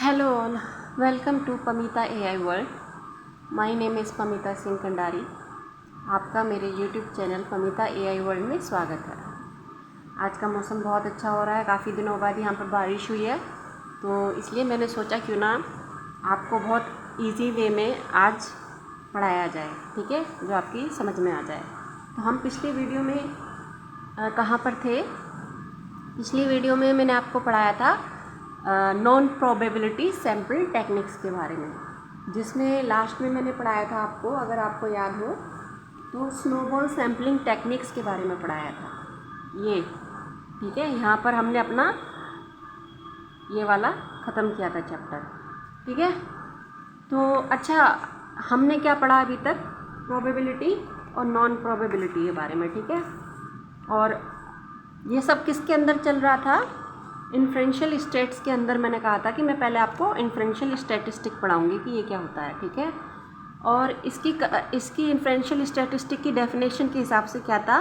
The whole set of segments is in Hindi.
Hello all, welcome to Pamita AI World. My name is Pamita Singh Kandari. आपका मेरे YouTube channel Pamita AI world में स्वागत है. आज का मौसम बहुत अच्छा हो रहा है. काफ़ी दिनों बाद यहाँ पर बारिश हुई है, तो इसलिए मैंने सोचा क्यों ना आपको बहुत इजी वे में आज पढ़ाया जाए, ठीक है, जो आपकी समझ में आ जाए. तो हम पिछली वीडियो में कहाँ पर थे? पिछली वीडियो में मैंने आपको पढ़ाया था नॉन प्रोबेबिलिटी सैम्पल टेक्निक्स के बारे में, जिसमें लास्ट में मैंने पढ़ाया था आपको, अगर आपको याद हो तो, स्नोबॉल सैम्पलिंग टेक्निक्स के बारे में पढ़ाया था. ये ठीक है, यहाँ पर हमने अपना ये वाला ख़त्म किया था चैप्टर, ठीक है. तो अच्छा, हमने क्या पढ़ा अभी तक? प्रोबेबिलिटी और नॉन प्रोबेबिलिटी के बारे में, ठीक है. और ये सब किसके अंदर चल रहा था? इन्फ्रेंशियल स्टेट्स के अंदर. मैंने कहा था कि मैं पहले आपको इन्फ्रेंशियल स्टैटिस्टिक पढ़ाऊंगी कि ये क्या होता है, ठीक है. और इसकी इन्फ्रेंशियल स्टैटिस्टिक की डेफिनेशन के हिसाब से क्या था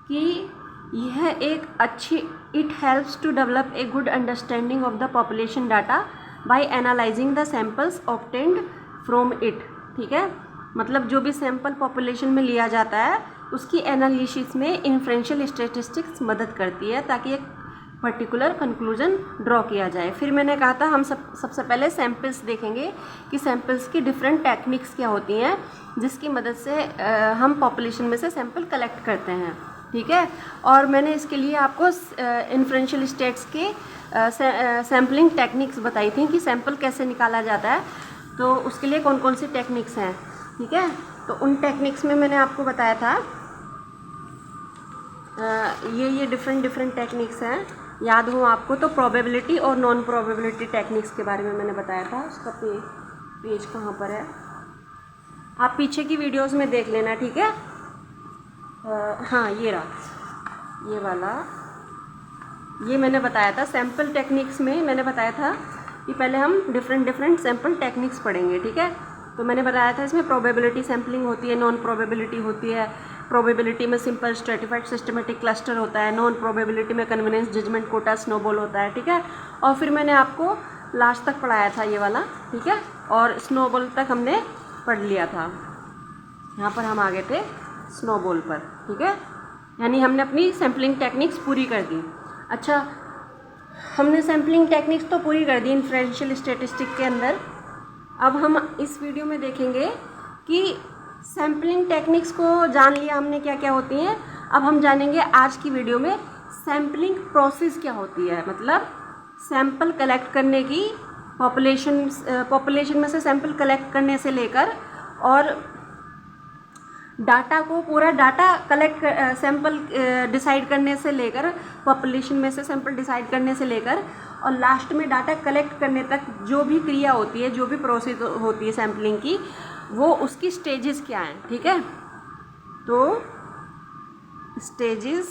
कि यह एक अच्छी, it helps to develop a good understanding of the population data by analysing the samples obtained from it, ठीक है. मतलब जो भी सैम्पल पॉपुलेशन में लिया जाता है उसकी एनालिसिस में इन्फ्रेंशियल स्टैटिस्टिक्स मदद करती है, ताकि एक पर्टिकुलर कंक्लूजन ड्रॉ किया जाए. फिर मैंने कहा था हम सबसे पहले सैम्पल्स देखेंगे कि सैम्पल्स की डिफरेंट टेक्निक्स क्या होती हैं, जिसकी मदद से हम पॉपुलेशन में से सैम्पल कलेक्ट करते हैं, ठीक है. और मैंने इसके लिए आपको इन्फ्रेंशियल स्टेट्स के सैम्पलिंग टेक्निक्स बताई थी कि सैम्पल कैसे निकाला जाता है, तो उसके लिए कौन कौन सी टेक्निक्स हैं, ठीक है. तो उन टेक्निक्स में मैंने आपको बताया था ये डिफरेंट टेक्निक्स हैं. याद हो आपको तो प्रोबेबिलिटी और नॉन प्रोबेबिलिटी टेक्निक्स के बारे में मैंने बताया था. उसका पेज कहाँ पर है? आप पीछे की वीडियोस में देख लेना, ठीक है. हाँ, ये रहा, ये वाला. ये मैंने बताया था सैम्पल टेक्निक्स में. मैंने बताया था कि पहले हम डिफरेंट सैम्पल टेक्निक्स पढ़ेंगे, ठीक है. तो मैंने बताया था इसमें प्रोबेबिलिटी सैम्पलिंग होती है, नॉन प्रोबेबिलिटी होती है. प्रोबेबिलिटी में सिंपल स्ट्रेटिफाइड सिस्टमेटिक क्लस्टर होता है, नॉन प्रोबेबिलिटी में कन्वीनियंस जजमेंट कोटा स्नोबॉल होता है, ठीक है. और फिर मैंने आपको लास्ट तक पढ़ाया था ये वाला, ठीक है. और स्नोबॉल तक हमने पढ़ लिया था. यहाँ पर हम आ गए थे स्नोबॉल पर, ठीक है. यानी हमने अपनी सैम्पलिंग टेक्निक्स पूरी कर दी. अच्छा, हमने सैम्पलिंग टेक्निक्स तो पूरी कर दी इन्फ्रेंशियल स्टैटिस्टिक के अंदर. अब हम इस वीडियो में देखेंगे कि सैम्पलिंग टेक्निक्स को जान लिया हमने क्या क्या होती हैं. अब हम जानेंगे आज की वीडियो में सैम्पलिंग प्रोसेस क्या होती है. मतलब सैंपल कलेक्ट करने की, पॉपुलेशन में से सैंपल कलेक्ट करने से लेकर और डाटा को, पूरा डाटा कलेक्ट, सैंपल डिसाइड करने से लेकर, पॉपुलेशन में से सैंपल डिसाइड करने से लेकर और लास्ट में डाटा कलेक्ट करने तक जो भी क्रिया होती है, जो भी प्रोसेस होती है सैम्पलिंग की, वो उसकी स्टेजेस क्या हैं, ठीक है. तो स्टेजेस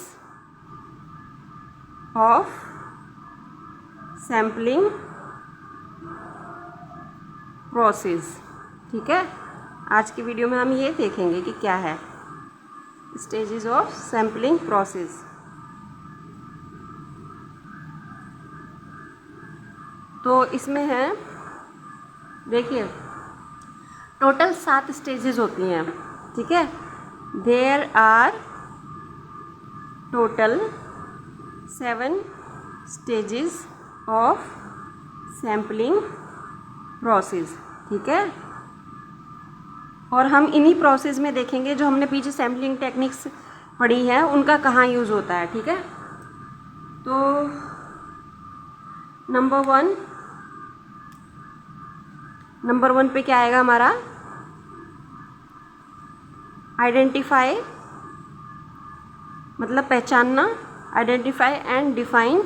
ऑफ सैम्पलिंग प्रोसेस, ठीक है. आज की वीडियो में हम ये देखेंगे कि क्या है स्टेजेस ऑफ सैम्पलिंग प्रोसेस. तो इसमें है, देखिए, टोटल 7 स्टेजेस होती हैं, ठीक है. There are total 7 stages of sampling process, ठीक है. और हम इन्हीं प्रोसेस में देखेंगे जो हमने पीछे सैम्पलिंग टेक्निक्स पढ़ी हैं उनका कहाँ यूज़ होता है, ठीक है. तो नंबर वन पे क्या आएगा हमारा? आइडेंटिफाई, मतलब पहचानना. Identify and define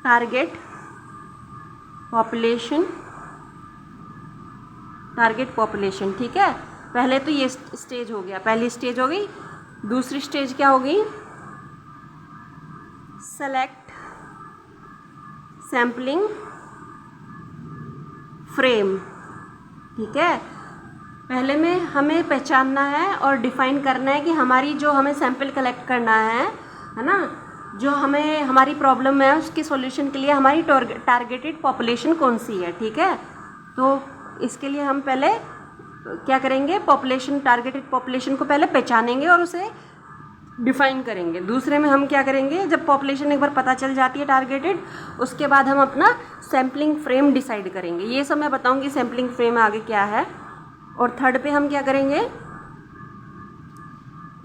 target population, ठीक है. पहले तो ये स्टेज हो गया, पहली स्टेज हो गई. दूसरी स्टेज क्या होगी? सेलेक्ट सैम्पलिंग फ्रेम, ठीक है. पहले में हमें पहचानना है और डिफाइन करना है कि हमारी जो हमें सैंपल कलेक्ट करना है ना, जो हमें हमारी प्रॉब्लम है उसके सॉल्यूशन के लिए हमारी टारगेटेड पॉपुलेशन कौन सी है, ठीक है। तो इसके लिए हम पहले क्या करेंगे, टारगेटेड पॉपुलेशन को पहले पहचानेंगे और उसे डिफाइन करेंगे। दूसरे में हम क्या करेंगे, जब पॉपुलेशन एक बार पता चल जाती है टारगेटेड, उसके बाद हम अपना सैम्पलिंग फ्रेम डिसाइड करेंगे। ये सब मैं बताऊंगी सैम्पलिंग फ्रेम आगे क्या है। और थर्ड पे हम क्या करेंगे,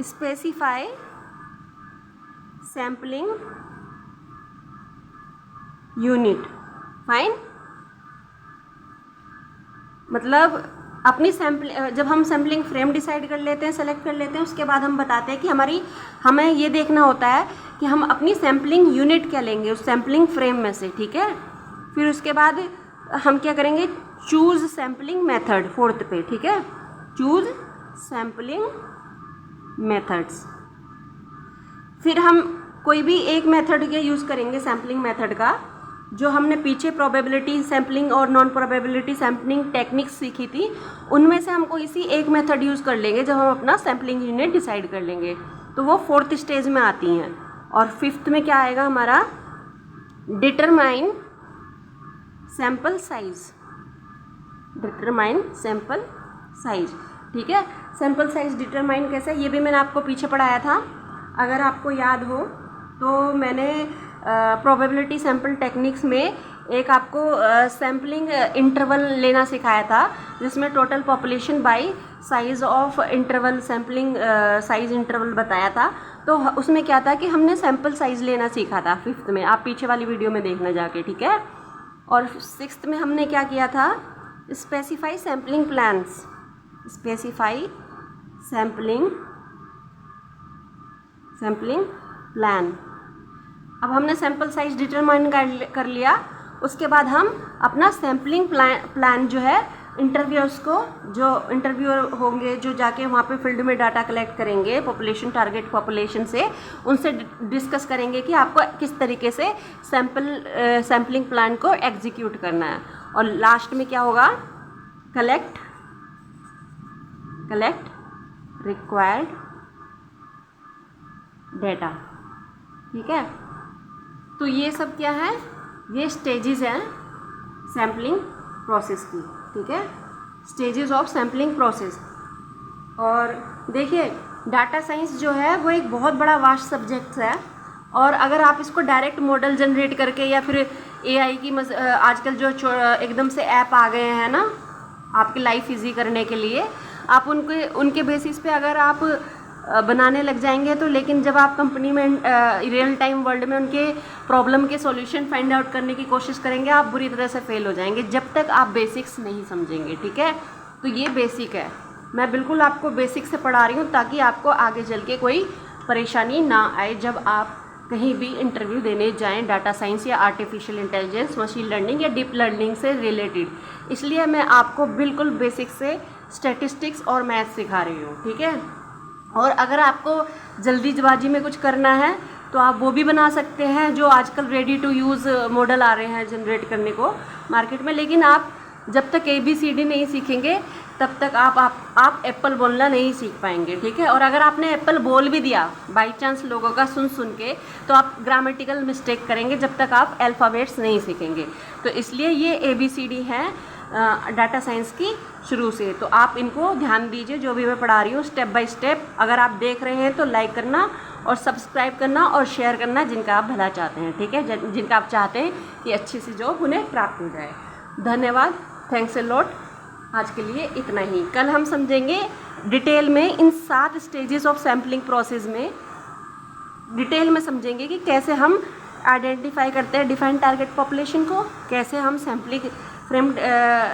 स्पेसिफाई सैम्पलिंग यूनिट। फाइन, मतलब अपनी जब हम सैम्पलिंग फ्रेम डिसाइड कर लेते हैं, सेलेक्ट कर लेते हैं, उसके बाद हम बताते हैं कि हमें ये देखना होता है कि हम अपनी सैम्पलिंग यूनिट क्या लेंगे उस सैम्पलिंग फ्रेम में से, ठीक है। फिर उसके बाद हम क्या करेंगे, चूज़ सैम्पलिंग मेथड, फोर्थ पे, ठीक है, चूज़ सैम्पलिंग मेथड्स। फिर हम कोई भी एक मेथड के यूज़ करेंगे सैम्पलिंग मेथड का, जो हमने पीछे प्रोबेबिलिटी सैम्पलिंग और नॉन प्रोबेबिलिटी सैम्पलिंग टेक्निक्स सीखी थी, उनमें से हमको इसी एक मेथड यूज़ कर लेंगे जब हम अपना सैम्पलिंग यूनिट डिसाइड कर लेंगे। तो वो फोर्थ स्टेज में आती हैं। और फिफ्थ में क्या आएगा हमारा, determine sample size. Determine sample size, ठीक है। सैम्पल साइज डिटरमाइन कैसे, ये भी मैंने आपको पीछे पढ़ाया था। अगर आपको याद हो तो मैंने प्रोबेबिलिटी सैम्पल टेक्निक्स में एक आपको सैम्पलिंग इंटरवल लेना सिखाया था, जिसमें total population bye size of interval sampling size interval बताया था। तो उसमें क्या था कि हमने सैम्पल साइज़ लेना सीखा था फिफ्थ में, आप पीछे वाली वीडियो में देखना जाके, ठीक है। और सिक्स्थ में हमने क्या किया था, specify sampling plans. Specify sampling plan. अब हमने सैम्पल साइज डिटरमाइन कर लिया, उसके बाद हम अपना सैम्पलिंग प्लान जो है, इंटरव्यूअर्स को, जो इंटरव्यूअर होंगे जो जाके वहाँ पे फील्ड में डाटा कलेक्ट करेंगे पॉपुलेशन, टारगेट पॉपुलेशन से, उनसे डिस्कस करेंगे कि आपको किस तरीके से सैम्पलिंग प्लान को एग्जीक्यूट करना है। और लास्ट में क्या होगा, कलेक्ट रिक्वायर्ड डेटा, ठीक है। तो ये सब क्या है, ये स्टेजेस हैं सैम्पलिंग प्रोसेस की, ठीक है, स्टेजेस ऑफ सैम्पलिंग प्रोसेस। और देखिए डाटा साइंस जो है वो एक बहुत बड़ा वास्ट सब्जेक्ट है, और अगर आप इसको डायरेक्ट मॉडल जनरेट करके या फिर एआई की आजकल जो एकदम से ऐप आ गए हैं ना आपकी लाइफ इजी करने के लिए, आप उनके बेसिस पे अगर आप बनाने लग जाएंगे तो, लेकिन जब आप कंपनी में रियल टाइम वर्ल्ड में उनके प्रॉब्लम के सॉल्यूशन फाइंड आउट करने की कोशिश करेंगे, आप बुरी तरह से फेल हो जाएंगे जब तक आप बेसिक्स नहीं समझेंगे, ठीक है। तो ये बेसिक है, मैं बिल्कुल आपको बेसिक से पढ़ा रही हूँ ताकि आपको आगे चल के कोई परेशानी ना आए जब आप कहीं भी इंटरव्यू देने जाएं डाटा साइंस या आर्टिफिशियल इंटेलिजेंस, मशीन लर्निंग या डीप लर्निंग से रिलेटेड। इसलिए मैं आपको बिल्कुल बेसिक से स्टैटिस्टिक्स और मैथ सिखा रही हूँ, ठीक है। और अगर आपको जल्दीबाजी में कुछ करना है तो आप वो भी बना सकते हैं, जो आजकल रेडी टू यूज़ मॉडल आ रहे हैं जनरेट करने को मार्केट में। लेकिन आप जब तक ABCD नहीं सीखेंगे तब तक आप एप्पल बोलना नहीं सीख पाएंगे, ठीक है। और अगर आपने एप्पल बोल भी दिया बाई चांस लोगों का सुन के, तो आप ग्रामेटिकल मिस्टेक करेंगे जब तक आप अल्फ़ाबेट्स नहीं सीखेंगे। तो इसलिए ये ABCD है डाटा साइंस की शुरू से। तो आप इनको ध्यान दीजिए, जो भी मैं पढ़ा रही हूँ स्टेप बाय स्टेप। अगर आप देख रहे हैं तो लाइक करना और सब्सक्राइब करना और शेयर करना जिनका आप भला चाहते हैं, ठीक है, जिनका आप चाहते हैं कि अच्छी सी जॉब उन्हें प्राप्त हो जाए। धन्यवाद, थैंक्स अ लॉट। आज के लिए इतना ही। कल हम समझेंगे डिटेल में इन 7 स्टेजेस ऑफ सैम्पलिंग प्रोसेस में, डिटेल में समझेंगे कि कैसे हम आइडेंटिफाई करते हैं डिफाइंड टारगेट पॉपुलेशन को, कैसे हम सैम्पलिंग फ्रेम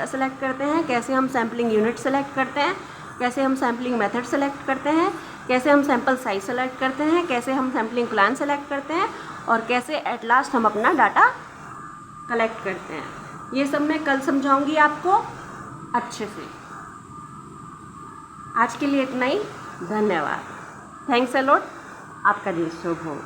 सेलेक्ट करते हैं, कैसे हम सैम्पलिंग यूनिट सेलेक्ट करते हैं, कैसे हम सैम्पलिंग मेथड सेलेक्ट करते हैं, कैसे हम सैम्पल साइज सेलेक्ट करते हैं, कैसे हम सैम्पलिंग प्लान सेलेक्ट करते हैं, और कैसे एट लास्ट हम अपना डाटा कलेक्ट करते हैं। ये सब मैं कल समझाऊंगी आपको अच्छे से। आज के लिए इतना ही। धन्यवाद, थैंक्स अ लॉट। आपका दिन शुभ हो।